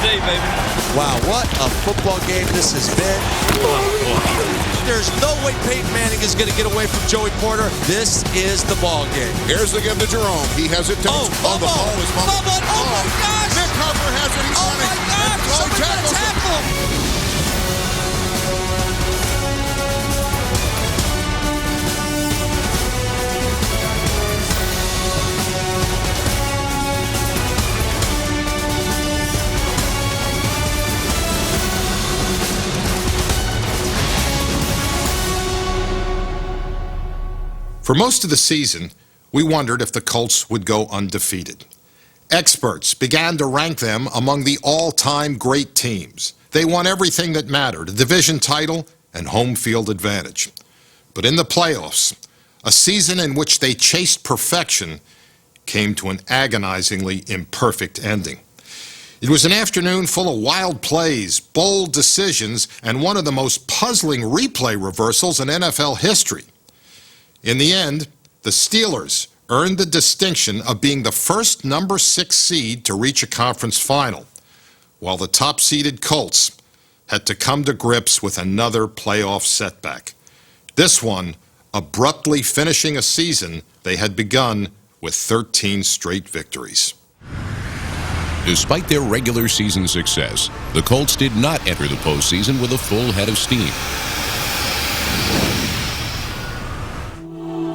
day, baby. Wow, what a football game this has been. There's no way Peyton Manning is going to get away from Joey Porter. This is the ball game. Here's the give to Jerome. He has it. The ball is fumbled. Oh, my gosh. Nick Harper has it. He's running. Oh, my gosh. Somebody's going to tackle him. For most of the season, we wondered if the Colts would go undefeated. Experts began to rank them among the all-time great teams. They won everything that mattered, a division title and home field advantage. But in the playoffs, a season in which they chased perfection came to an agonizingly imperfect ending. It was an afternoon full of wild plays, bold decisions, and one of the most puzzling replay reversals in NFL history. In the end, the Steelers earned the distinction of being the first number 6 seed to reach a conference final, while the top-seeded Colts had to come to grips with another playoff setback. This one abruptly finishing a season they had begun with 13 straight victories. Despite their regular season success, the Colts did not enter the postseason with a full head of steam.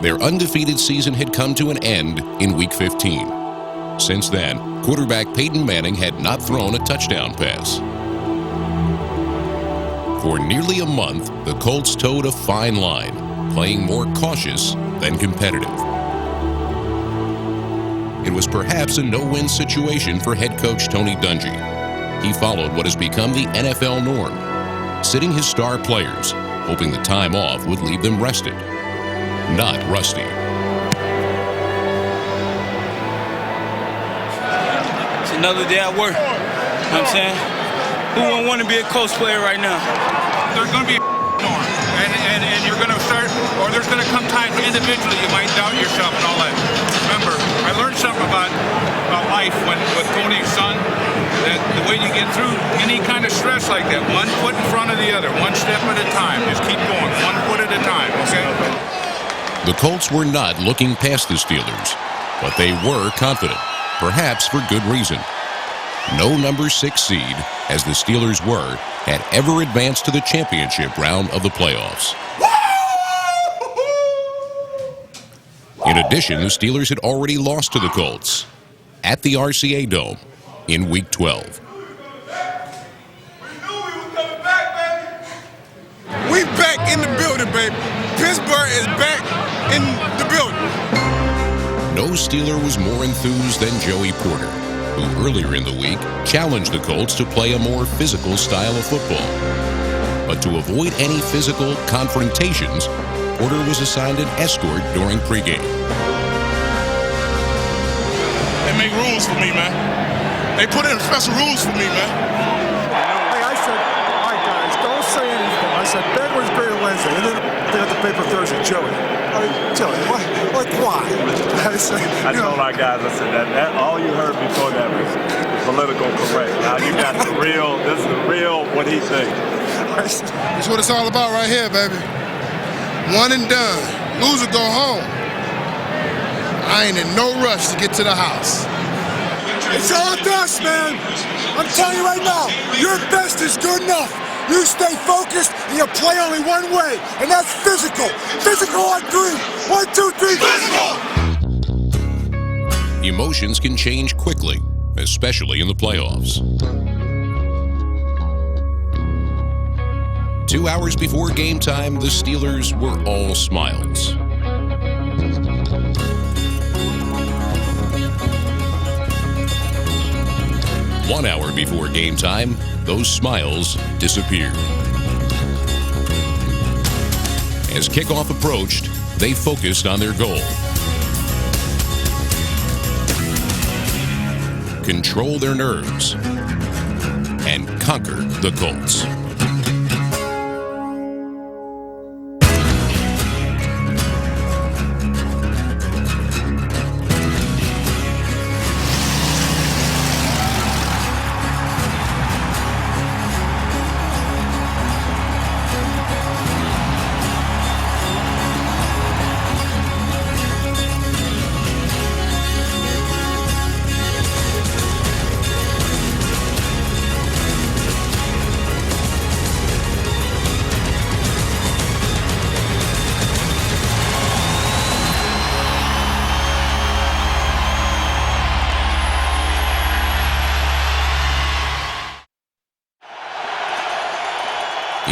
Their undefeated season had come to an end in Week 15. Since then, quarterback Peyton Manning had not thrown a touchdown pass. For nearly a month, the Colts towed a fine line, playing more cautious than competitive. It was perhaps a no-win situation for head coach Tony Dungy. He followed what has become the NFL norm, sitting his star players, hoping the time off would leave them rested, not rusty. It's another day at work. You know what I'm saying? Who wouldn't want to be a Colts player right now? There's going to be a norm, and you're going to start, or there's going to come times individually you might doubt yourself and all that. Remember, I learned something about life with Tony's son, that the way you get through any kind of stress like that, one foot in front of the other, one step at a time. Just keep going, one foot at a time, okay? The Colts were not looking past the Steelers, but they were confident, perhaps for good reason. No number 6 seed, as the Steelers were, had ever advanced to the championship round of the playoffs. In addition, the Steelers had already lost to the Colts at the RCA Dome in Week 12. We back in the building, baby. Pittsburgh is back in the building. No Steeler was more enthused than Joey Porter, who earlier in the week challenged the Colts to play a more physical style of football. But to avoid any physical confrontations, Porter was assigned an escort during pregame. They make rules for me, man. They put in special rules for me, man. Hey, I said, all right, guys, don't say anything. I said, Ben was great on Wednesday, and then they got the paper Thursday. Joey, why? I told our guys, I said, that all you heard before that was political correct. Now you got the real, this is the real what he thinks. That's what it's all about right here, baby. One and done. Loser go home. I ain't in no rush to get to the house. It's all dust, man. I'm telling you right now, your best is good enough. You stay focused and you play only one way, and that's physical. Physical on 3. 1, 2, 3, physical! Emotions can change quickly, especially in the playoffs. 2 hours before game time, the Steelers were all smiles. One hour before game time, those smiles disappeared. As kickoff approached, they focused on their goal. Control their nerves and conquer the Colts.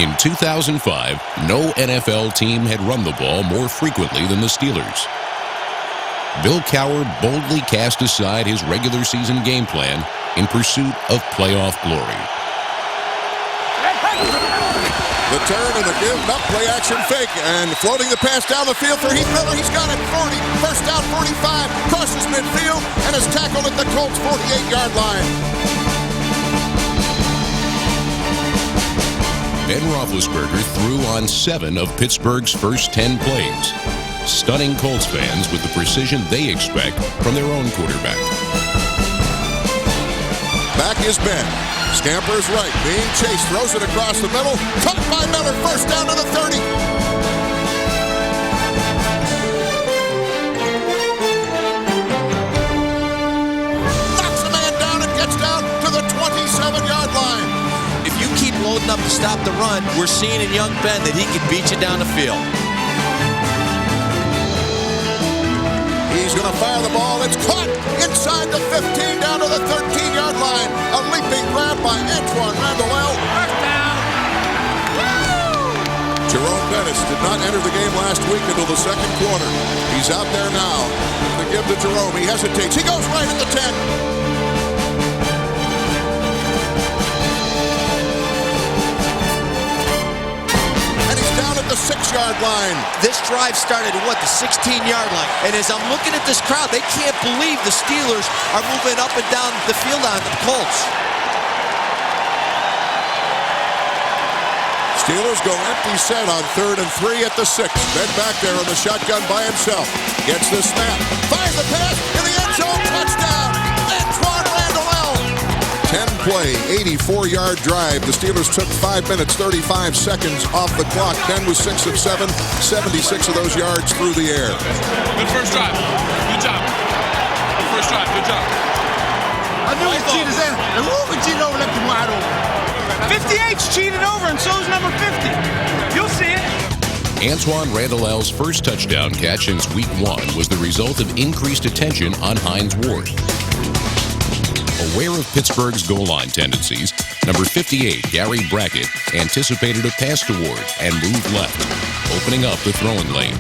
In 2005, no NFL team had run the ball more frequently than the Steelers. Bill Cowher boldly cast aside his regular season game plan in pursuit of playoff glory. The turn and the give up, play action fake, and floating the pass down the field for Heath Miller. He's got it, 40, first down, 45, crosses midfield, and is tackled at the Colts' 48-yard line. Ben Roethlisberger threw on 7 of Pittsburgh's first 10 plays, stunning Colts fans with the precision they expect from their own quarterback. Back is Ben. Scampers right, being chased, throws it across the middle. Caught by Miller, first down to the 30. Knocks a man down and gets down to the 27-yard line. If you keep loading up to stop the run, we're seeing in young Ben that he can beat you down the field. He's going to fire the ball. It's caught inside the 15 down to the 13-yard line. A leaping grab by Antoine Randall. First down. Jerome Bettis did not enter the game last week until the second quarter. He's out there now. To give to Jerome. He hesitates. He goes right at the 10. The 6-yard line. This drive started at the 16-yard line. And as I'm looking at this crowd, they can't believe the Steelers are moving up and down the field on the Colts. Steelers go empty set on 3rd and 3 at the 6. Ben back there on the shotgun by himself. Gets the snap. Fires the pass in the end zone. Touchdown. Antoine Randall. 10-play, 84-yard drive. The Steelers took 5 minutes, 35 seconds off the clock. Ben was 6 of 7, 76 of those yards through the air. Good first drive. Good job. Good first drive. Good job. I knew he's cheated there. And Wolf cheated over, left him wide open. 58's cheated over, and so's number 50. You'll see it. Antoine Randall's first touchdown catch since Week 1 was the result of increased attention on Hines Ward. Aware of Pittsburgh's goal line tendencies, number 58, Gary Brackett, anticipated a pass to Ward and moved left, opening up the throwing lane.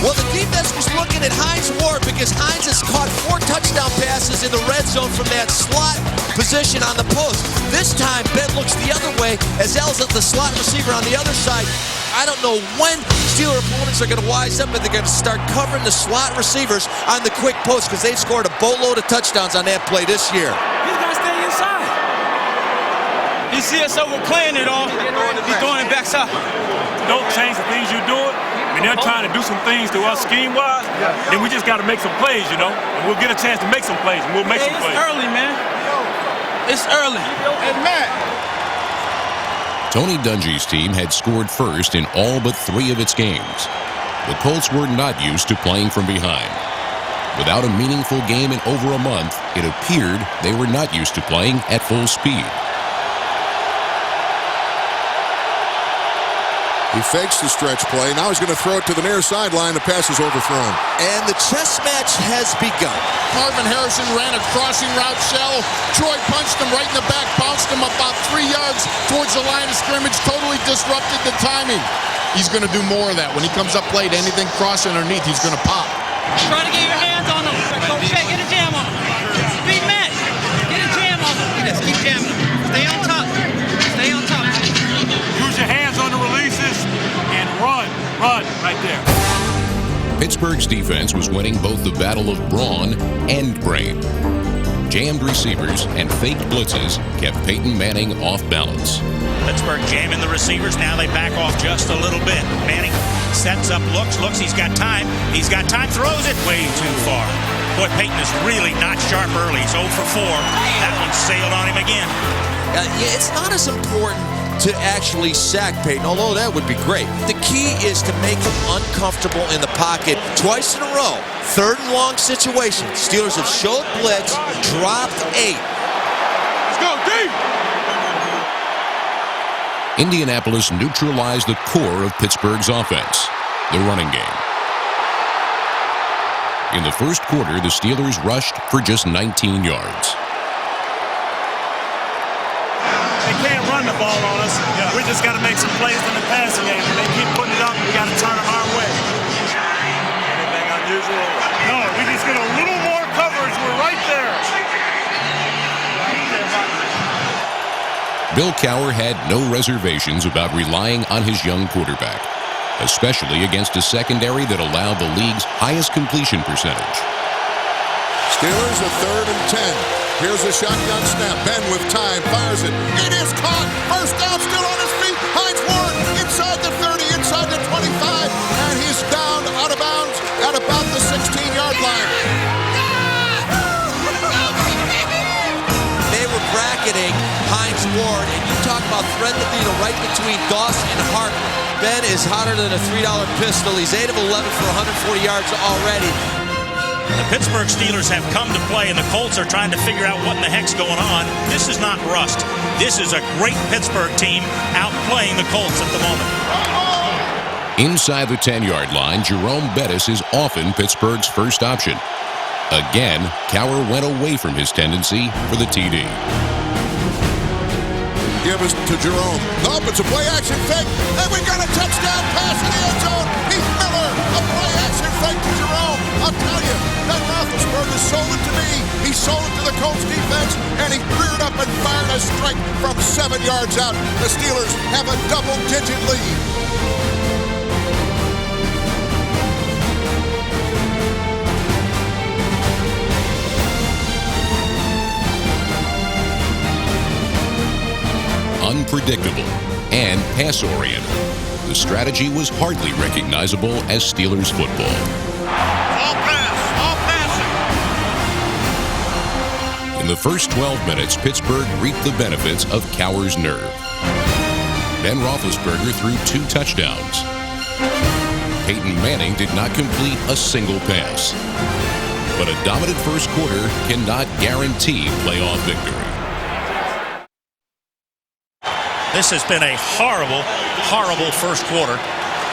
Well, the defense was looking at Hines Ward because Hines has caught 4 touchdown passes in the red zone from that slot position on the post. This time, Ben looks the other way as L's at the slot receiver on the other side. I don't know when Steeler opponents are going to wise up and they're going to start covering the slot receivers on the quick post because they've scored a boatload of touchdowns on that play this year. He's got to stay inside. You see us overplaying it all. He's throwing it backside. Don't change the things you're doing. I mean, they're trying to do some things to us scheme-wise, then we just got to make some plays, you know? And we'll get a chance to make some plays, and we'll make some plays. It's early, man. It's early. Hey, Matt. Tony Dungy's team had scored first in all but 3 of its games. The Colts were not used to playing from behind. Without a meaningful game in over a month, it appeared they were not used to playing at full speed. He fakes the stretch play. Now he's going to throw it to the near sideline. The pass is overthrown. And the chess match has begun. Marvin Harrison ran a crossing route shell. Troy punched him right in the back, bounced him about 3 yards towards the line of scrimmage, totally disrupted the timing. He's going to do more of that. When he comes up late, anything cross underneath, he's going to pop. Try to get your hands on him. Go check, get a jam on him. Speed Matt, get a jam on him. Just keep jamming him. Stay on top. Stay on top. Use your hands on the releases and run right there. Pittsburgh's defense was winning both the battle of brawn and brain. Jammed receivers and faked blitzes kept Peyton Manning off balance. Pittsburgh jamming the receivers. Now they back off just a little bit. Manning sets up, looks, he's got time. He's got time, throws it way too far. Boy, Peyton is really not sharp early. He's 0 for 4. That one sailed on him again. Yeah, it's not as important to actually sack Peyton, although that would be great. The key is to make him uncomfortable in the pocket twice in a row. 3rd and long situation. Steelers have showed blitz, dropped 8. Let's go, deep! Indianapolis neutralized the core of Pittsburgh's offense, the running game. In the first quarter, the Steelers rushed for just 19 yards. They can't run the the ball on us. Yeah. We just got to make some plays in the passing game. When they keep putting it up, we got to turn them our way. Anything unusual? No, we just get a little more coverage. We're right there. Bill Cowher had no reservations about relying on his young quarterback, especially against a secondary that allowed the league's highest completion percentage. Steelers a 3rd and 10. Here's a shotgun snap. Ben with time fires it. It is caught. First down, still on his feet. Hines Ward inside the 30, inside the 25, and he's down out of bounds at about the 16-yard line. They were bracketing Hines Ward, and you talk about thread the needle right between Dawson and Harper. Ben is hotter than a $3 pistol. He's 8 of 11 for 140 yards already. The Pittsburgh Steelers have come to play, and the Colts are trying to figure out what in the heck's going on. This is not rust. This is a great Pittsburgh team outplaying the Colts at the moment. Inside the 10-yard line, Jerome Bettis is often Pittsburgh's first option. Again, Cowher went away from his tendency for the TD. Give us to Jerome. Nope, it's a play-action fake, and we got a touchdown pass in the end zone. Heath Miller, a play-action fake to Jerome. I'll tell you, Ben Roethlisberger sold it to me. He sold it to the Colts defense, and he reared up and fired a strike from 7 yards out. The Steelers have a double-digit lead. Unpredictable and pass-oriented, the strategy was hardly recognizable as Steelers football. All pass, all passing. In the first 12 minutes, Pittsburgh reaped the benefits of Cowher's nerve. Ben Roethlisberger threw 2 touchdowns. Peyton Manning did not complete a single pass. But a dominant first quarter cannot guarantee playoff victory. This has been a horrible, horrible first quarter.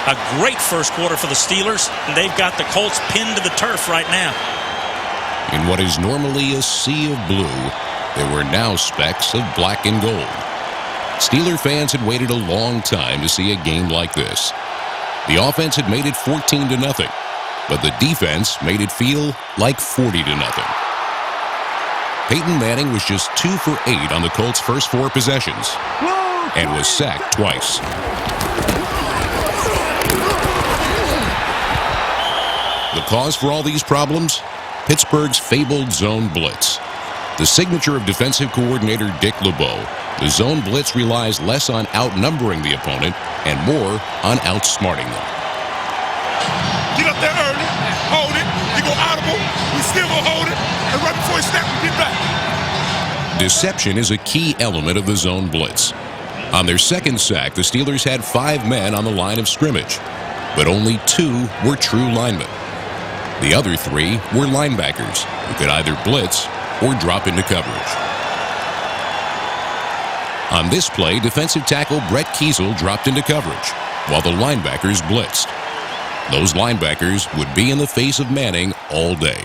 A great first quarter for the Steelers, and they've got the Colts pinned to the turf right now. In what is normally a sea of blue, there were now specks of black and gold. Steeler fans had waited a long time to see a game like this. The offense had made it 14-0, but the defense made it feel like 40-0. Peyton Manning was just 2 for 8 on the Colts' first 4 possessions and was sacked twice. The cause for all these problems? Pittsburgh's fabled zone blitz. The signature of defensive coordinator Dick LeBeau, the zone blitz relies less on outnumbering the opponent and more on outsmarting them. Get up there early, hold it, you go audible, we still gonna hold it, and right before you snap, we get back. Deception is a key element of the zone blitz. On their second sack, the Steelers had 5 men on the line of scrimmage, but only 2 were true linemen. The other 3 were linebackers who could either blitz or drop into coverage. On this play, defensive tackle Brett Kiesel dropped into coverage, while the linebackers blitzed. Those linebackers would be in the face of Manning all day.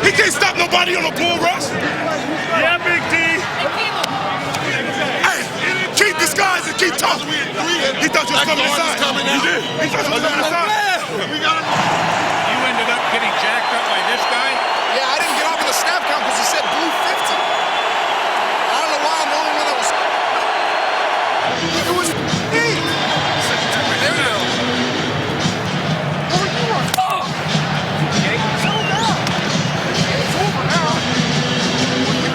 He can't stop nobody on a bull rush. Yeah, Big D. Hey, keep disguising, keep talking. He thought you was coming inside. He did. He thought you was coming inside. You ended up getting jacked up by this guy? Yeah, I didn't get off in the snap count because he said blue 50. I don't know why I'm the only one that was. It was me. There you go. Oh, you are. Oh. Settle down. It's over now.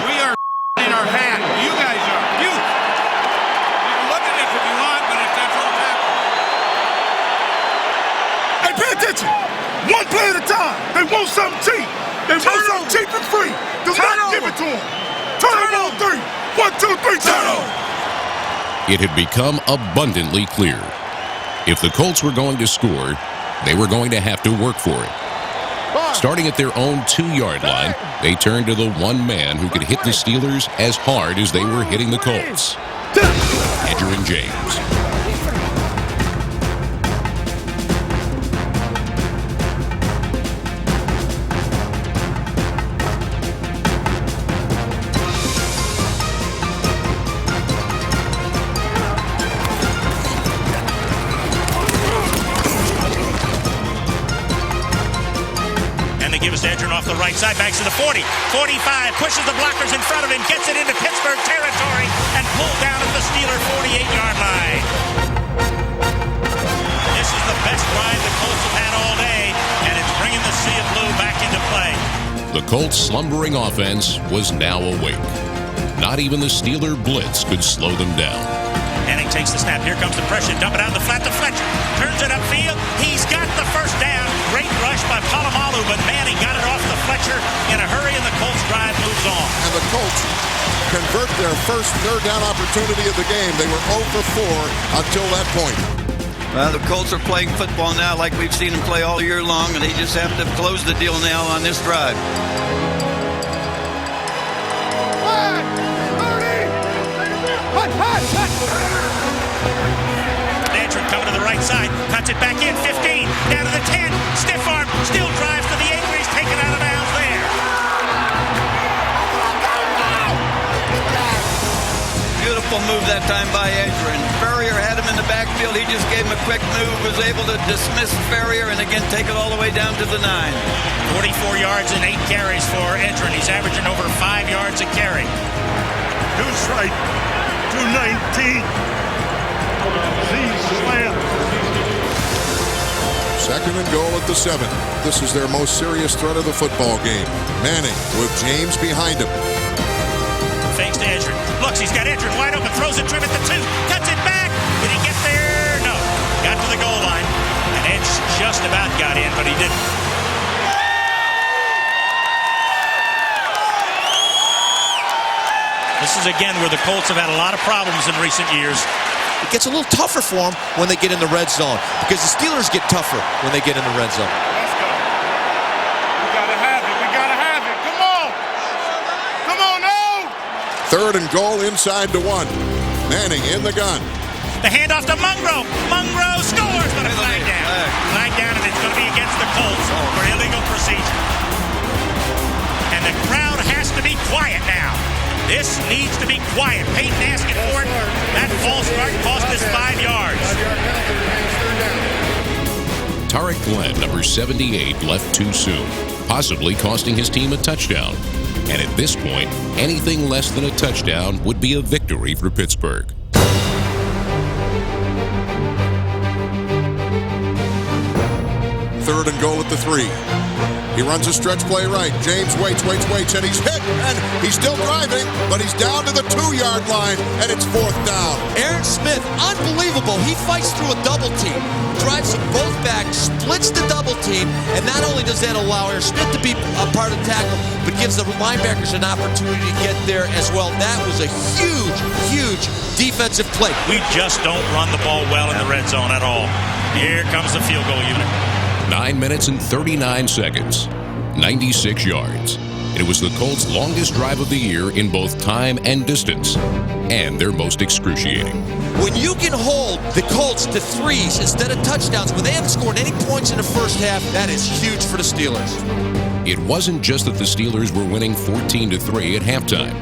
We are in our hand. You guys are. You can look at this if you want, but it's that's what's happening. Hey, pay attention. One play at a time. They want something cheap. They want something cheap and free. Do not give it to them. Turn it on 3. 1, 2, 3, turn on. It had become abundantly clear. If the Colts were going to score, they were going to have to work for it. Starting at their own 2-yard line, they turned to the one man who could hit the Steelers as hard as they were hitting the Colts. Edgerrin James. Gives to Edgerrin off the right side, backs to the 40, 45, pushes the blockers in front of him, gets it into Pittsburgh territory, and pulled down at the Steeler 48-yard line. This is the best ride the Colts have had all day, and it's bringing the Sea of Blue back into play. The Colts' slumbering offense was now awake. Not even the Steeler blitz could slow them down. Manning takes the snap. Here comes the pressure. Dump it out the flat to Fletcher. Turns it upfield. He's got the first down. Great rush by Polamalu, but Manning got it off the Fletcher in a hurry, and the Colts drive moves on. And the Colts convert their first third down opportunity of the game. They were 0 for 4 until that point. Well, the Colts are playing football now like we've seen them play all year long, and they just have to close the deal now on this drive. Edgerrin coming to the right side, cuts it back in, 15, down to the 10, stiff arm, still drives to the 8, where he's taken out of bounds there. Beautiful move that time by Edgerrin. Ferrier had him in the backfield. He just gave him a quick move, was able to dismiss Ferrier, and again take it all the way down to the 9. 44 yards and 8 carries for Edgerrin. He's averaging over 5 yards a carry. Who's right? 219. Slam. Second and goal at the 7. This is their most serious threat of the football game. Manning with James behind him. Fakes to Edgerrin. Looks, he's got Edgerrin wide open. Throws it to him at the 2. Cuts it back. Did he get there? No. Got to the goal line. And Edge just about got in, but he didn't. This is, again, where the Colts have had a lot of problems in recent years. It gets a little tougher for them when they get in the red zone, because the Steelers get tougher when they get in the red zone. Let's go. We gotta have it. We gotta have it. Come on. Come on, no. Third and goal inside to 1. Manning in the gun. The handoff to Mungro. Mungro scores, but a flag down. Flag down, and it's going to be against the Colts for illegal procedure. And the crowd has to be quiet now. This needs to be quiet. Peyton asking for it. That false start cost us 5 yards. Tarek Glenn, number 78, left too soon, possibly costing his team a touchdown. And at this point, anything less than a touchdown would be a victory for Pittsburgh. Third and goal at the 3. He runs a stretch play right. James waits, and he's hit, and he's still driving, but he's down to the 2-yard line, and it's 4th down. Aaron Smith, unbelievable. He fights through a double team, drives them both back, splits the double team, and not only does that allow Aaron Smith to be a part of the tackle, but gives the linebackers an opportunity to get there as well. That was a huge defensive play. We just don't run the ball well in the red zone at all. Here comes the field goal unit. 9 minutes and 39 seconds, 96 yards. It was the Colts' longest drive of the year in both time and distance, and their most excruciating. When you can hold the Colts to 3s instead of touchdowns, when they haven't scored any points in the first half, that is huge for the Steelers. It wasn't just that the Steelers were winning 14-3 at halftime.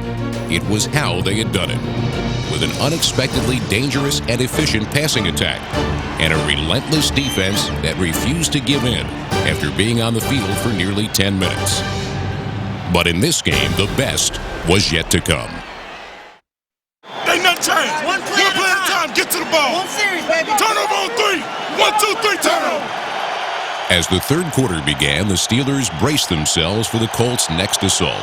It was how they had done it, with an unexpectedly dangerous and efficient passing attack, and a relentless defense that refused to give in after being on the field for nearly 10 minutes. But in this game, the best was yet to come. Ain't nothing changed. One play at a time. Get to the ball. One series, baby. Turnover on 3. 1, 2, 3, turnover. As the third quarter began, the Steelers braced themselves for the Colts' next assault.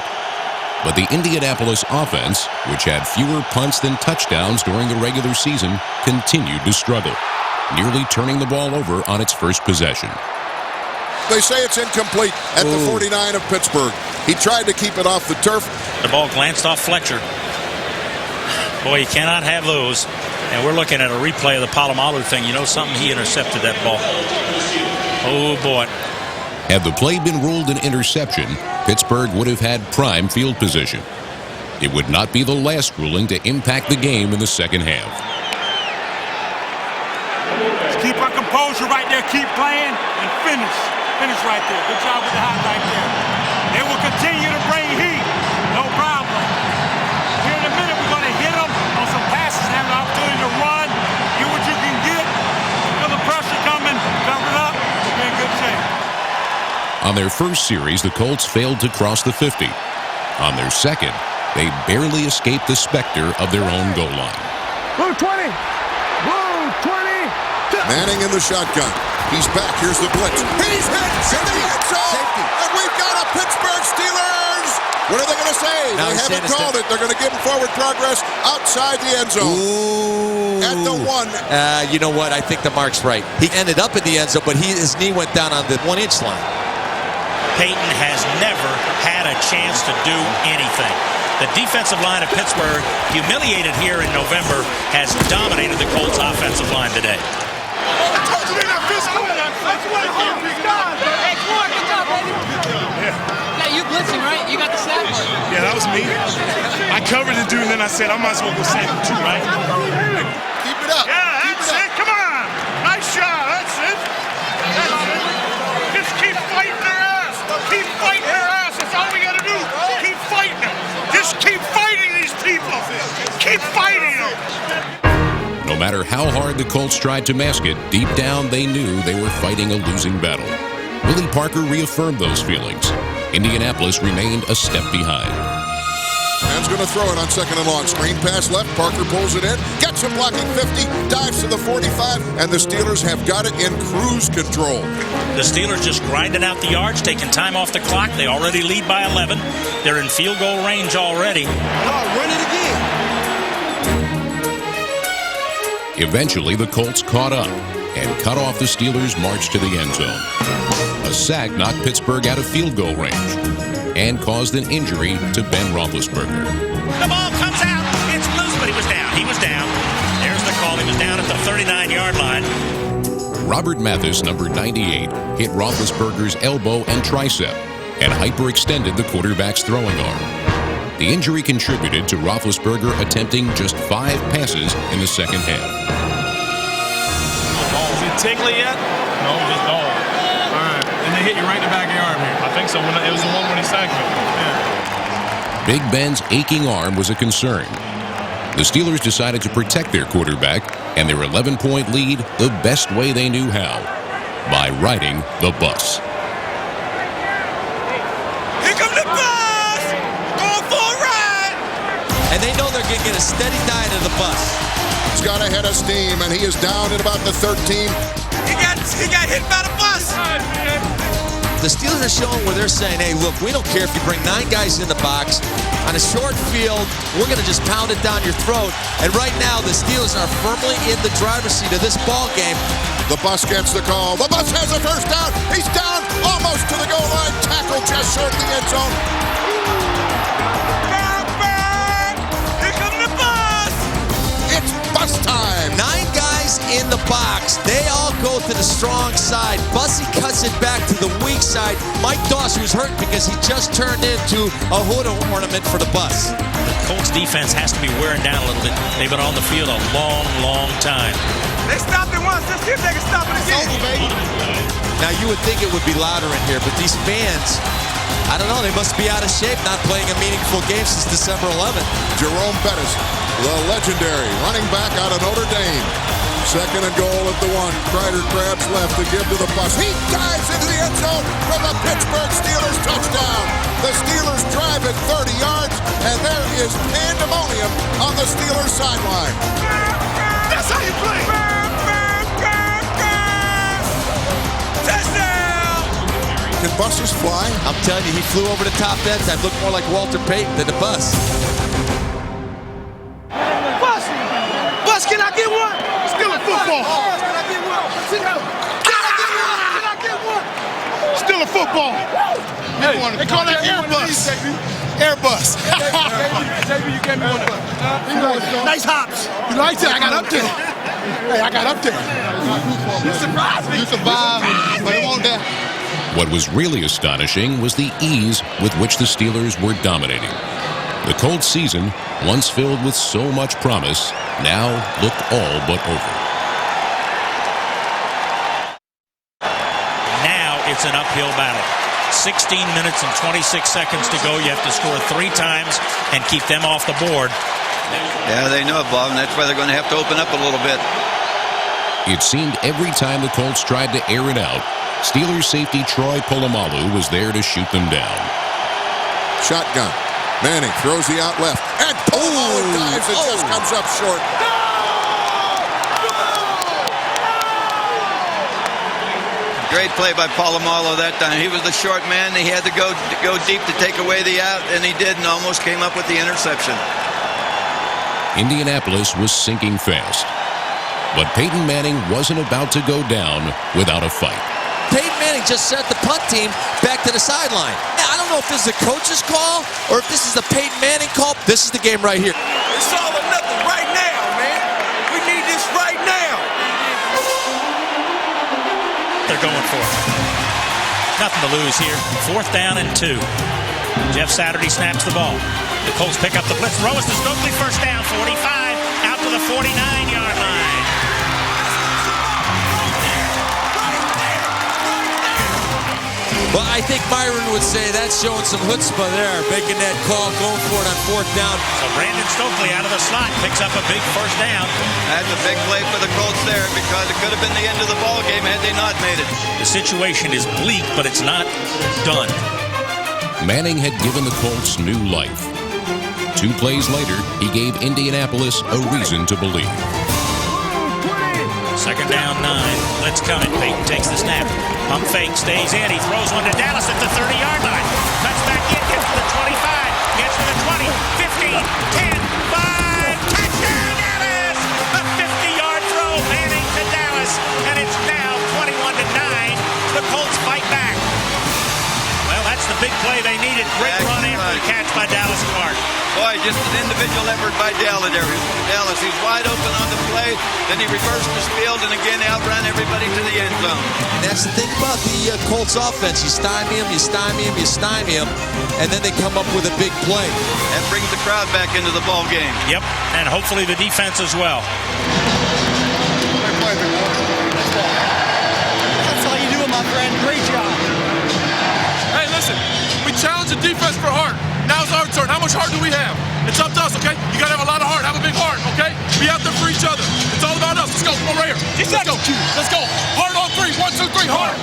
But the Indianapolis offense, which had fewer punts than touchdowns during the regular season, continued to struggle, nearly turning the ball over on its first possession. They say it's incomplete at the 49 of Pittsburgh. He tried to keep it off the turf. The ball glanced off Fletcher. Boy, you cannot have those. And we're looking at a replay of the Polamalu thing. You know something? He intercepted that ball. Oh, boy. Had the play been ruled an interception, Pittsburgh would have had prime field position. It would not be the last ruling to impact the game in the second half. Just keep our composure right there. Keep playing and finish. Finish right there. Good job with the highlight there. They will continue to bring heat. No problem. Here in a minute, we're going to hit them on some passes and have an opportunity to run. Get what you can get. Feel the pressure coming. Cover it up. We'll be in good shape. On their first series, the Colts failed to cross the 50. On their second, they barely escaped the specter of their own goal line. Blue 20! Blue 20! Manning in the shotgun. He's back. Here's the blitz. He's hit in the end zone. And we've got a Pittsburgh Steelers. What are they going to say? Now They haven't called it. They're going to give him forward progress outside the end zone. Ooh. At the 1. You know what? I think the mark's right. He ended up in the end zone, but his knee went down on the 1-inch line. Peyton has never had a chance to do anything. The defensive line of Pittsburgh, humiliated here in November, has dominated the Colts offensive line today. You blitzing, right? You got the snap? Yeah, that was me. I covered the dude, and then I said, I might as well go save him too, right? Keep it up. Yeah, that's it. Come on. Nice shot. That's it. Just keep fighting their ass. Keep fighting their ass. That's all we got to do. Keep fighting them. Just keep fighting these people. Keep fighting them. No matter how hard the Colts tried to mask it, deep down they knew they were fighting a losing battle. Willie Parker reaffirmed those feelings. Indianapolis remained a step behind. Man's going to throw it on second and long. Screen pass left. Parker pulls it in. Gets him blocking 50. Dives to the 45. And the Steelers have got it in cruise control. The Steelers just grinding out the yards, taking time off the clock. They already lead by 11. They're in field goal range already. Run it again. Eventually, the Colts caught up and cut off the Steelers' march to the end zone. A sack knocked Pittsburgh out of field goal range and caused an injury to Ben Roethlisberger. The ball comes out. It's loose, but he was down. He was down. There's the call. He was down at the 39-yard line. Robert Mathis, number 98, hit Roethlisberger's elbow and tricep and hyperextended the quarterback's throwing arm. The injury contributed to Roethlisberger attempting just 5 passes in the second half. Is it tickly yet? No, just dull. All right. And they hit you right in the back of your arm here. I think so. It was the one when he sacked me. Yeah. Big Ben's aching arm was a concern. The Steelers decided to protect their quarterback and their 11-point lead the best way they knew how, by riding the bus. Here comes the bus! Going for a ride! And they know they're going to get a steady diet of the bus. He's got a head of steam, and he is down at about the 13. He got hit by the bus! The Steelers are showing where they're saying, hey, look, we don't care if you bring 9 guys in the box. On a short field, we're going to just pound it down your throat. And right now, the Steelers are firmly in the driver's seat of this ball game. The bus gets the call. The bus has a first down. He's down almost to the goal line. Tackle just short of the end zone. Here comes the bus! It's bus time. 9 guys in the box. They all go to the strong side. Bussy cuts it back to the weak side. Mike Dawson was hurt because he just turned into a hood ornament for the bus. The Colts defense has to be wearing down a little bit. They've been on the field a long, long time. They stopped it once. Let's see if they can stop it again. Now, you would think it would be louder in here, but these fans, I don't know, they must be out of shape, not playing a meaningful game since December 11th. Jerome Bettis, the legendary running back out of Notre Dame. Second and goal at the 1. Kreider grabs left to give to the bus. He dives into the end zone for the Pittsburgh Steelers touchdown. The Steelers drive it 30 yards, and there is pandemonium on the Steelers sideline. That's how you play. Touchdown! Can buses fly? I'm telling you, he flew over the top that time. Looked more like Walter Payton than the bus. Bus, can I get one? Still a football. Can I get one? Can I get one? Still a football. They call that Airbus. Airbus. JB, you gave me one. Nice hops. You liked it? I got up there. Hey, I got up there. You surprised me. You survived, but it won't die. What was really astonishing was the ease with which the Steelers were dominating. The Colts season, once filled with so much promise, now looked all but over. Now it's an uphill battle. 16 minutes and 26 seconds to go. You have to score 3 times and keep them off the board. Yeah, they know it, Bob, and that's why they're going to have to open up a little bit. It seemed every time the Colts tried to air it out, Steelers safety Troy Polamalu was there to shoot them down. Shotgun. Manning throws the out left. And Polamalu dives and just comes up short. Great play by Polamalu that time. He was the short man. He had to go deep to take away the out, and he did, and almost came up with the interception. Indianapolis was sinking fast. But Peyton Manning wasn't about to go down without a fight. Peyton Manning just sent the punt team back to the sideline. I don't know if this is a coach's call or if this is the Peyton Manning call. This is the game right here. It's all or nothing right now, man. We need this right now. They're going for it. Nothing to lose here. 4th down and 2. Jeff Saturday snaps the ball. The Colts pick up the blitz. Throw us to Stokely. First down, 45. Out to the 49-yard line. Well, I think Myron would say that's showing some chutzpah there, making that call, going for it on 4th down. So Brandon Stokely out of the slot picks up a big first down. That's a big play for the Colts there because it could have been the end of the ball game had they not made it. The situation is bleak, but it's not done. Manning had given the Colts new life. 2 plays later, he gave Indianapolis a reason to believe. 2nd down, 9. Blitz coming. Peyton takes the snap. Pump fake, stays in. He throws one to Dallas at the 30-yard line. Cuts back in, gets to the 25, gets to the 20, 15, 10, 5. Touchdown, Dallas! A 50-yard throw, Manning to Dallas, and it's now 21-9. The Colts fight back. Well, that's the big play they needed. Great run after the catch by Dallas Clark. Boy, just an individual effort by Dallas. He's wide open on the play. Then he reversed his field and again outran everybody to the end zone. And that's the thing about the Colts offense. You stymie him, you stymie him, you stymie him, and then they come up with a big play. That brings the crowd back into the ball game. Yep, and hopefully the defense as well. That's all you do, my friend. Great job. Hey, listen. We challenge the defense for heart. Now it's our turn. How much heart do we have? It's up to us, okay? You gotta have a lot of heart. Have a big heart, okay? Be out there for each other. It's all about us. Let's go. Come on, right here. Let's go. Let's go. Heart on 3. 1, 2, 3. Heart.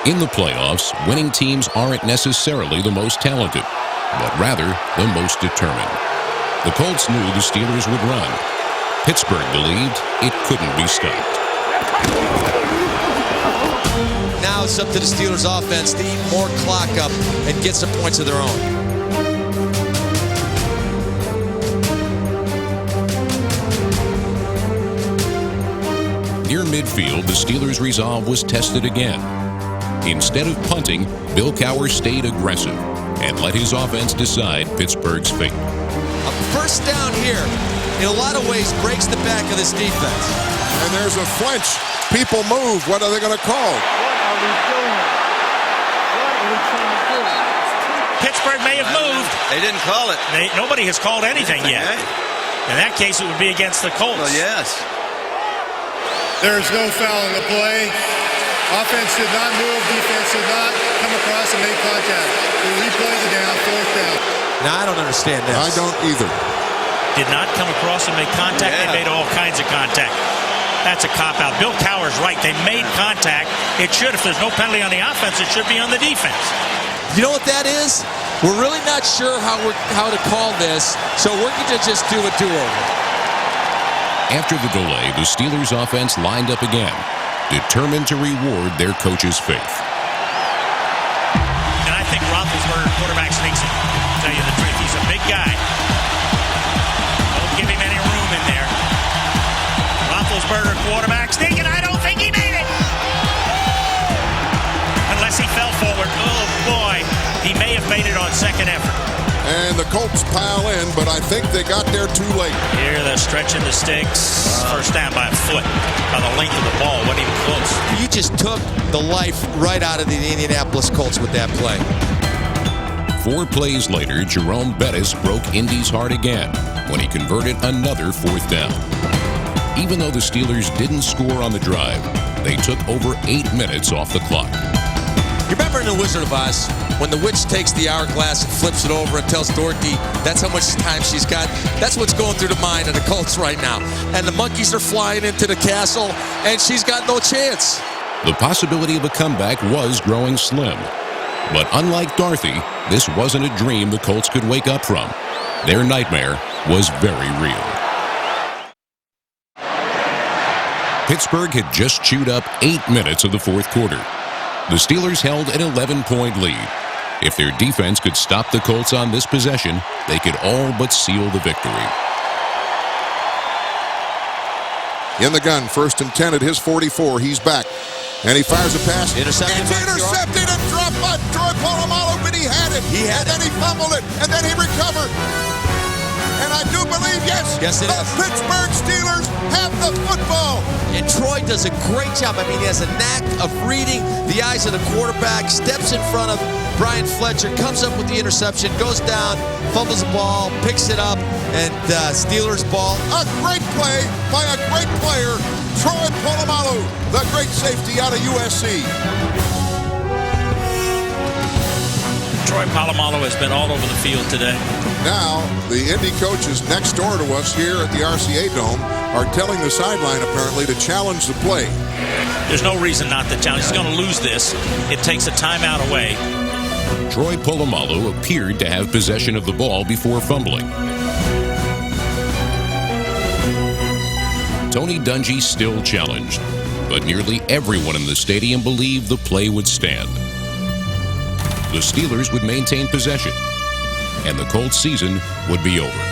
In the playoffs, winning teams aren't necessarily the most talented, but rather the most determined. The Colts knew the Steelers would run. Pittsburgh believed it couldn't be stopped. Now it's up to the Steelers offense to eat more clock up and get some points of their own. Near midfield, the Steelers' resolve was tested again. Instead of punting, Bill Cowher stayed aggressive and let his offense decide Pittsburgh's fate. A first down here, in a lot of ways, breaks the back of this defense. And there's a flinch. People move. What are they going to call? Pittsburgh may have moved. They didn't call it. Nobody has called anything yet. In that case, it would be against the Colts. Well, yes. There's no foul in the play. Offense did not move. Defense did not come across and make contact. We replay the down, 4th down. Now, I don't understand this. I don't either. Did not come across and make contact. Yeah. They made all kinds of contact. That's a cop-out. Bill Cowher's right. They made contact. It should, if there's no penalty on the offense, it should be on the defense. You know what that is? We're really not sure how to call this, so we're going to just do a do-over. After the delay, the Steelers' offense lined up again, determined to reward their coach's faith. And I think Roethlisberger, quarterback, sneaks it. To tell you the truth, he's a big guy. Don't give him any room in there. Roethlisberger, quarterback, sneaking. I don't think he made it. Unless he fell forward. Oh, boy. He may have made it on second effort. And the Colts pile in, but I think they got there too late. Here they're stretching the sticks. First down by a foot. By the length of the ball. Wasn't even close. You just took the life right out of the Indianapolis Colts with that play. 4 plays later, Jerome Bettis broke Indy's heart again when he converted another 4th down. Even though the Steelers didn't score on the drive, they took over 8 minutes off the clock. You remember in The Wizard of Oz when the witch takes the hourglass and flips it over and tells Dorothy that's how much time she's got? That's what's going through the mind of the Colts right now. And the monkeys are flying into the castle, and she's got no chance. The possibility of a comeback was growing slim. But unlike Dorothy, this wasn't a dream the Colts could wake up from. Their nightmare was very real. Pittsburgh had just chewed up 8 minutes of the fourth quarter. The Steelers held an 11-point lead. If their defense could stop the Colts on this possession, they could all but seal the victory. In the gun, 1st and 10 at his 44. He's back. And he fires a pass. Intercepted. It's intercepted and dropped by Troy Polamalu, but he had it. And then he fumbled it. And then he recovered. And I do believe, yes, the Pittsburgh Steelers have the football. And Troy does a great job. I mean, he has a knack of reading the eyes of the quarterback, steps in front of Brian Fletcher, comes up with the interception, goes down, fumbles the ball, picks it up, and Steelers ball. A great play by a great player, Troy Polamalu, the great safety out of USC. Troy Polamalu has been all over the field today. Now, the Indy coaches next door to us here at the RCA Dome are telling the sideline, apparently, to challenge the play. There's no reason not to challenge. He's going to lose this. It takes a timeout away. Troy Polamalu appeared to have possession of the ball before fumbling. Tony Dungy still challenged, but nearly everyone in the stadium believed the play would stand. The Steelers would maintain possession, and the Colts season would be over.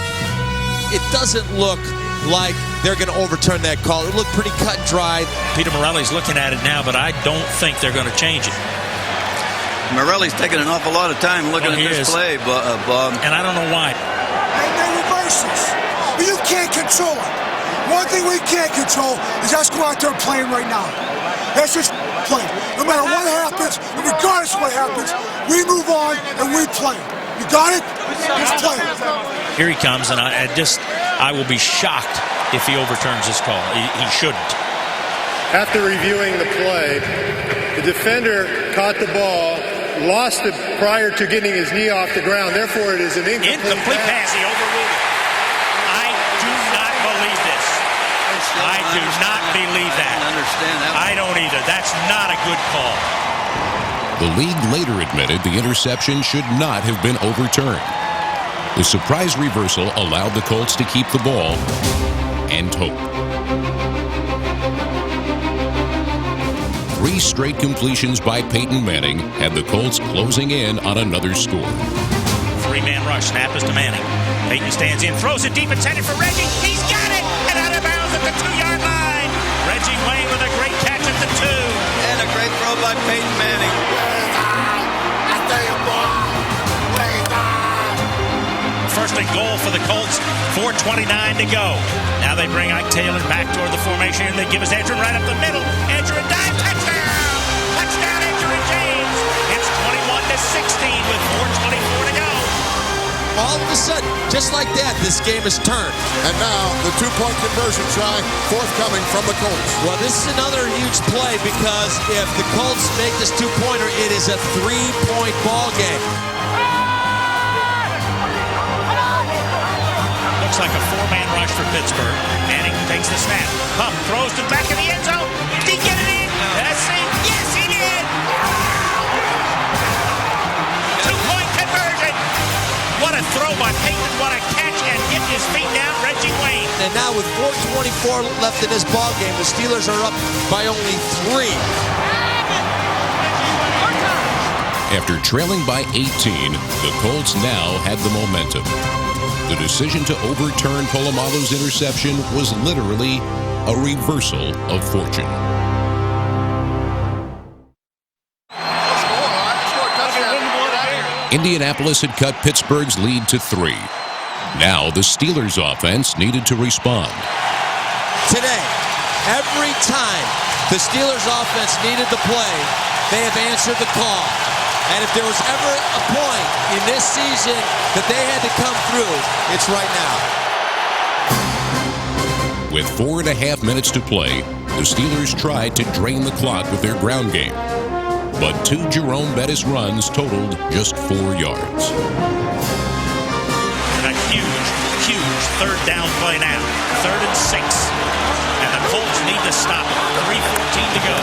It doesn't look like they're going to overturn that call. It looked pretty cut and dry. Peter Morelli's looking at it now, but I don't think they're going to change it. Morelli's taking an awful lot of time looking at this play, Bob. And I don't know why. They reverse this. But you can't control it. One thing we can't control is us going out there playing right now. That's just play. No matter what happens, and regardless of what happens, we move on and we play. You got it? Just play. Here he comes, and I will be shocked if he overturns this call. He shouldn't. After reviewing the play, the defender caught the ball, lost it prior to getting his knee off the ground. Therefore, it is an incomplete pass. He overruled it. I do not believe this. I do not believe that. I understand that. I don't either. That's not a good call. The league later admitted the interception should not have been overturned. The surprise reversal allowed the Colts to keep the ball and hope. 3 straight completions by Peyton Manning had the Colts closing in on another score. 3-man rush. Snap is to Manning. Peyton stands in, throws it deep, intended for Reggie. He's got it! And out of bounds at the 2-yard line. Reggie Wayne with a great catch at the 2. And a great throw by Peyton Manning. First and goal for the Colts. 4:29 to go. Now they bring Ike Taylor back toward the formation, and they give us Edgerrin right up the middle. Edgerrin dive, touchdown! Touchdown, Edgerrin James. It's 21-16 with 4:24 to go. All of a sudden, just like that, this game is turned. And now the 2-point conversion try forthcoming from the Colts. Well, this is another huge play because if the Colts make this 2-pointer, it is a 3-point ball game. Looks like a 4-man rush for Pittsburgh. Manning takes the snap. Huff throws to the back of the end zone. Did he get it in? That's it. Yes, he did. 2-point conversion. What a throw by Peyton. What a catch, and getting his feet down, Reggie Wayne. And now with 4:24 left in this ball game, the Steelers are up by only 3. After trailing by 18, the Colts now had the momentum. The decision to overturn Polamalu's interception was literally a reversal of fortune. Indianapolis had cut Pittsburgh's lead to 3. Now the Steelers' offense needed to respond. Today, every time the Steelers' offense needed to play, they have answered the call. And if there was ever a point in this season that they had to come through, it's right now. With 4.5 minutes to play, the Steelers tried to drain the clock with their ground game. but 2 Jerome Bettis runs totaled just 4 yards. And a huge third down play now. 3rd and 6. And the Colts need to stop it. 3:14 to go.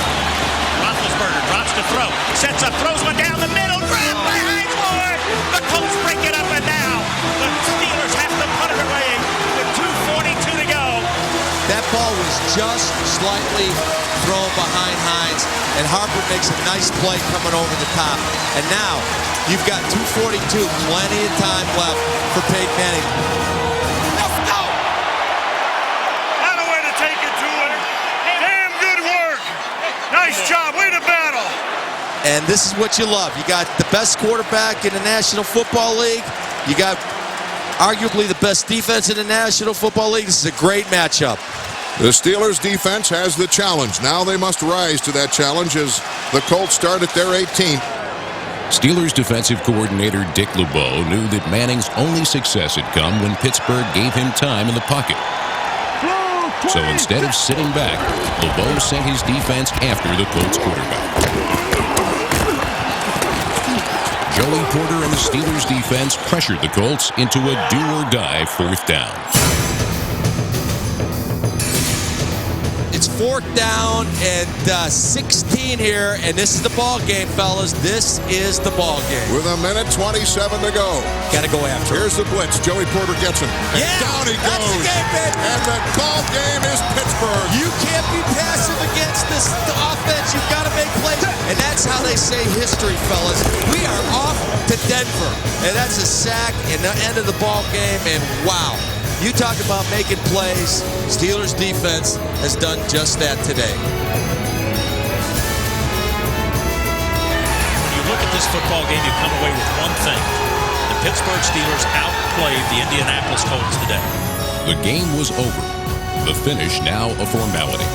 Roethlisberger drops to throw. Sets up, throws one down the middle. Grabbed by Hines Ward. The Colts break it up, and now the Steelers have to put it away with 2:42 to go. That ball was just slightly thrown behind Hines, and Harper makes a nice play coming over the top. And now you've got 2:42, plenty of time left for Peyton Manning. Let's go! Not a way to take it to her. Damn good work. Nice job. Way to battle. And this is what you love. You got the best quarterback in the National Football League. You got arguably the best defense in the National Football League. This is a great matchup. The Steelers' defense has the challenge. Now they must rise to that challenge as the Colts start at their 18th. Steelers defensive coordinator Dick LeBeau knew that Manning's only success had come when Pittsburgh gave him time in the pocket. So instead of sitting back, LeBeau sent his defense after the Colts quarterback. Joey Porter and the Steelers defense pressured the Colts into a do-or-die 4th down. It's 4th down and 16 here, and this is the ball game, fellas. This is the ball game. With 1:27 to go. Got to go after him. Here's the blitz. Joey Porter gets him. And down he goes. That's the game, baby. And the ball game is Pittsburgh. You can't be passive against this offense. You've got to make plays. And that's how they say history, fellas. We are off to Denver. And that's a sack and the end of the ball game. And wow. You talk about making plays. Steelers defense has done just that today. When you look at this football game, you come away with one thing. The Pittsburgh Steelers outplayed the Indianapolis Colts today. The game was over. The finish now a formality.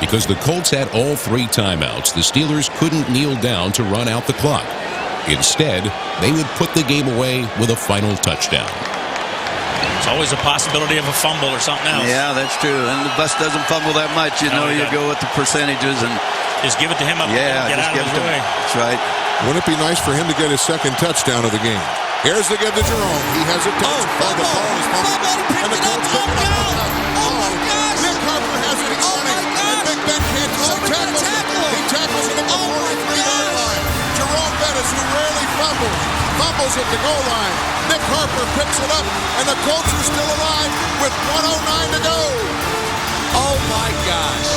Because the Colts had all 3 timeouts, the Steelers couldn't kneel down to run out the clock. Instead, they would put the game away with a final touchdown. It's always a possibility of a fumble or something else. Yeah, that's true. And the bus doesn't fumble that much. You know, you go with the percentages and just give it to him up yeah, and get just out give of it his to way. him. That's right. Wouldn't it be nice for him to get his 2nd touchdown of the game? Here's the give to Jerome. He has a touch. The ball is fumbled. And the Colts pick it up. Oh, my gosh. Nick Harper has it. He's running. And Big Ben can't call a tackle. He tackles him at the 43-yard line. Jerome Bettis, who rarely fumbles at the goal line. Nick Harper picks it up, and the Colts are still alive with 1:09 to go. Oh, my gosh.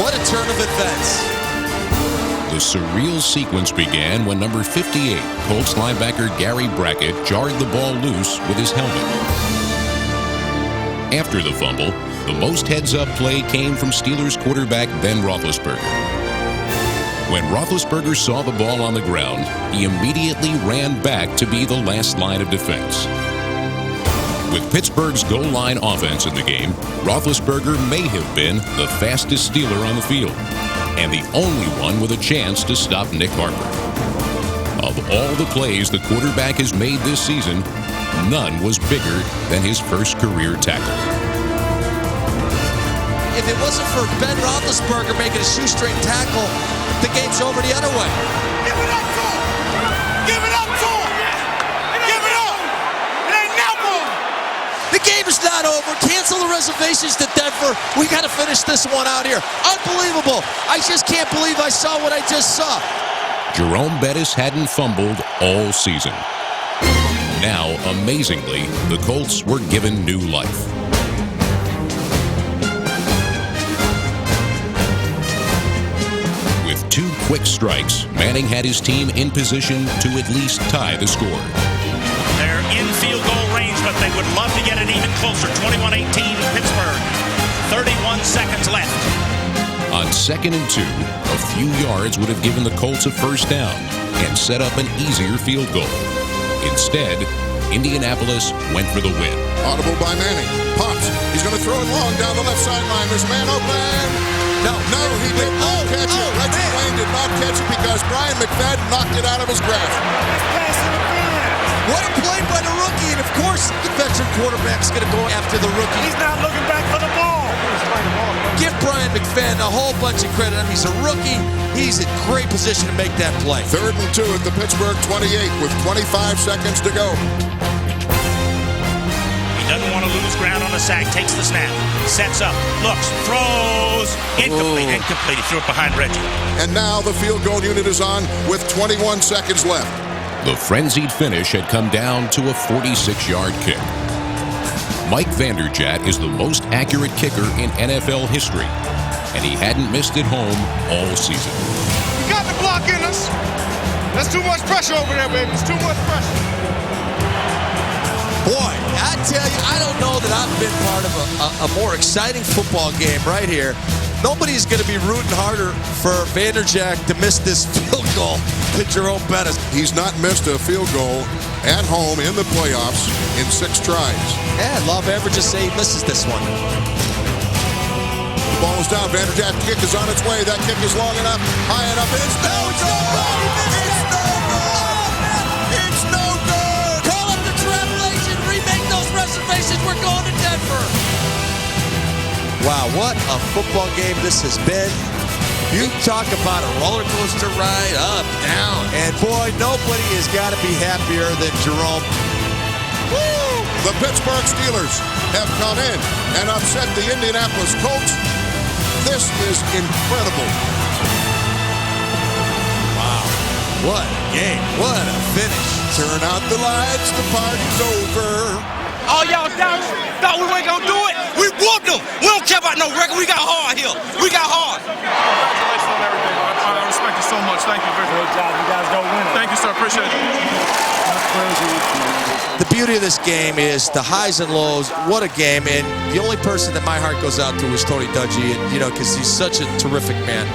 What a turn of events. The surreal sequence began when number 58, Colts linebacker Gary Brackett, jarred the ball loose with his helmet. After the fumble, the most heads-up play came from Steelers quarterback Ben Roethlisberger. When Roethlisberger saw the ball on the ground, he immediately ran back to be the last line of defense. With Pittsburgh's goal line offense in the game, Roethlisberger may have been the fastest Steeler on the field, and the only one with a chance to stop Nick Harper. Of all the plays the quarterback has made this season, none was bigger than his first career tackle. If it wasn't for Ben Roethlisberger making a shoestring tackle, the game's over the other way. Give it up to him! Give it up to him! Give it up! It ain't never! The game is not over. Cancel the reservations to Denver. We got to finish this one out here. Unbelievable. I just can't believe I saw what I just saw. Jerome Bettis hadn't fumbled all season. Now, amazingly, the Colts were given new life. With 2 quick strikes, Manning had his team in position to at least tie the score. They're in field goal range, but they would love to get it even closer. 21-18 Pittsburgh. 31 seconds left. On 2nd and 2, a few yards would have given the Colts a first down and set up an easier field goal. Instead, Indianapolis went for the win. Audible by Manning. Pops. He's going to throw it long down the left sideline. There's a man open. No, he did not catch it. Reggie Wayne did not catch it because Brian McFadden knocked it out of his grasp. What a play by the rookie. And, of course, the veteran quarterback's going to go after the rookie. He's not looking back for the ball. Give Brian McFadden a whole bunch of credit. I mean, he's a rookie. He's in great position to make that play. 3rd and 2 at the Pittsburgh 28 with 25 seconds to go. He doesn't want to lose ground on the sack. Takes the snap. Sets up. Looks. Throws. Incomplete. Incomplete. He threw it behind Reggie. And now the field goal unit is on with 21 seconds left. The frenzied finish had come down to a 46-yard kick. Mike Vanderjagt is the most accurate kicker in NFL history, and he hadn't missed it home all season. We got the block in us. That's too much pressure over there, baby. It's too much pressure. Boy, I tell you, I don't know that I've been part of a more exciting football game right here. Nobody's going to be rooting harder for Vanderjagt to miss this field goal than Jerome Bettis. He's not missed a field goal at home in the playoffs in 6 tries. Yeah, Love averages say he misses this one. The ball is down. Vanderjagt's kick is on its way. That kick is long enough, high enough, and it's no good. It's no good. Call up the travel agent. Remake those reservations. We're going to Denver. Wow, what a football game this has been. You talk about a roller coaster ride, up, down. And boy, nobody has got to be happier than Jerome. Woo! The Pittsburgh Steelers have come in and upset the Indianapolis Colts. This is incredible. Wow, what a game. What a finish. Turn out the lights, the party's over. All y'all thought we weren't going to do it. We whooped them. We don't care about no record. We got hard here. We got hard. Congratulations on everything. I respect you so much. Thank you very much. Good job. You guys go win it. Thank you, sir. Appreciate it. The beauty of this game is the highs and lows. What a game. And the only person that my heart goes out to is Tony Dungy, because he's such a terrific man.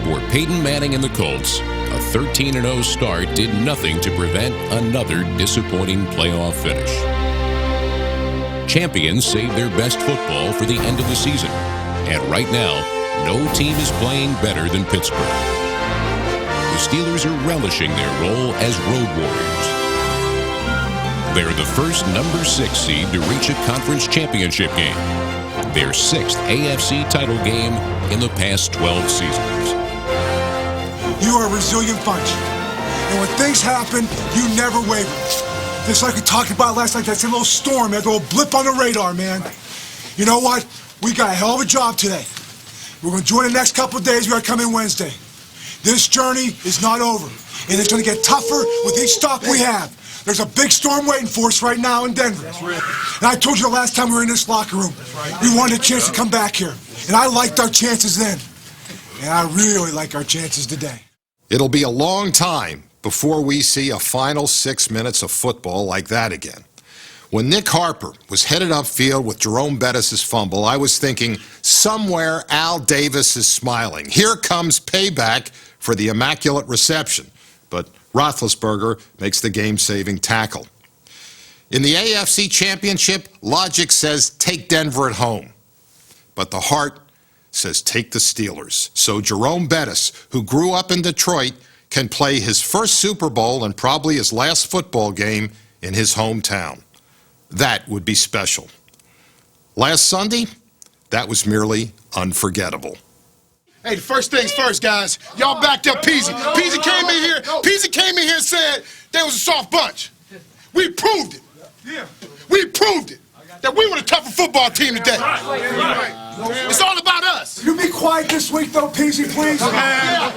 For Peyton Manning and the Colts, a 13-0 start did nothing to prevent another disappointing playoff finish. Champions saved their best football for the end of the season, and right now, no team is playing better than Pittsburgh. The Steelers are relishing their role as road warriors. They're the first number 6 seed to reach a conference championship game, their 6th AFC title game in the past 12 seasons. You are a resilient bunch. And when things happen, you never waver. Just like we talked about last night, that's a little storm, that little blip on the radar, man. You know what? We got a hell of a job today. We're going to join the next couple of days. We got to come in Wednesday. This journey is not over, and it's going to get tougher with each stop we have. There's a big storm waiting for us right now in Denver. And I told you the last time we were in this locker room, we wanted a chance to come back here. And I liked our chances then. And I really like our chances today. It'll be a long time before we see a final 6 minutes of football like that again. When Nick Harper was headed upfield with Jerome Bettis' fumble, I was thinking, somewhere Al Davis is smiling. Here comes payback for the immaculate reception. But Roethlisberger makes the game-saving tackle. In the AFC Championship, logic says take Denver at home. But the heart says take the Steelers. So Jerome Bettis, who grew up in Detroit, can play his first Super Bowl and probably his last football game in his hometown. That would be special. Last Sunday, that was merely unforgettable. Hey, the first things first, guys. Y'all backed up Peasy. Peasy came in here and said they was a soft bunch. We proved it. We proved it. That we were the tougher football team today. It's all about us. You be quiet this week, though, Peasy, please. Yeah.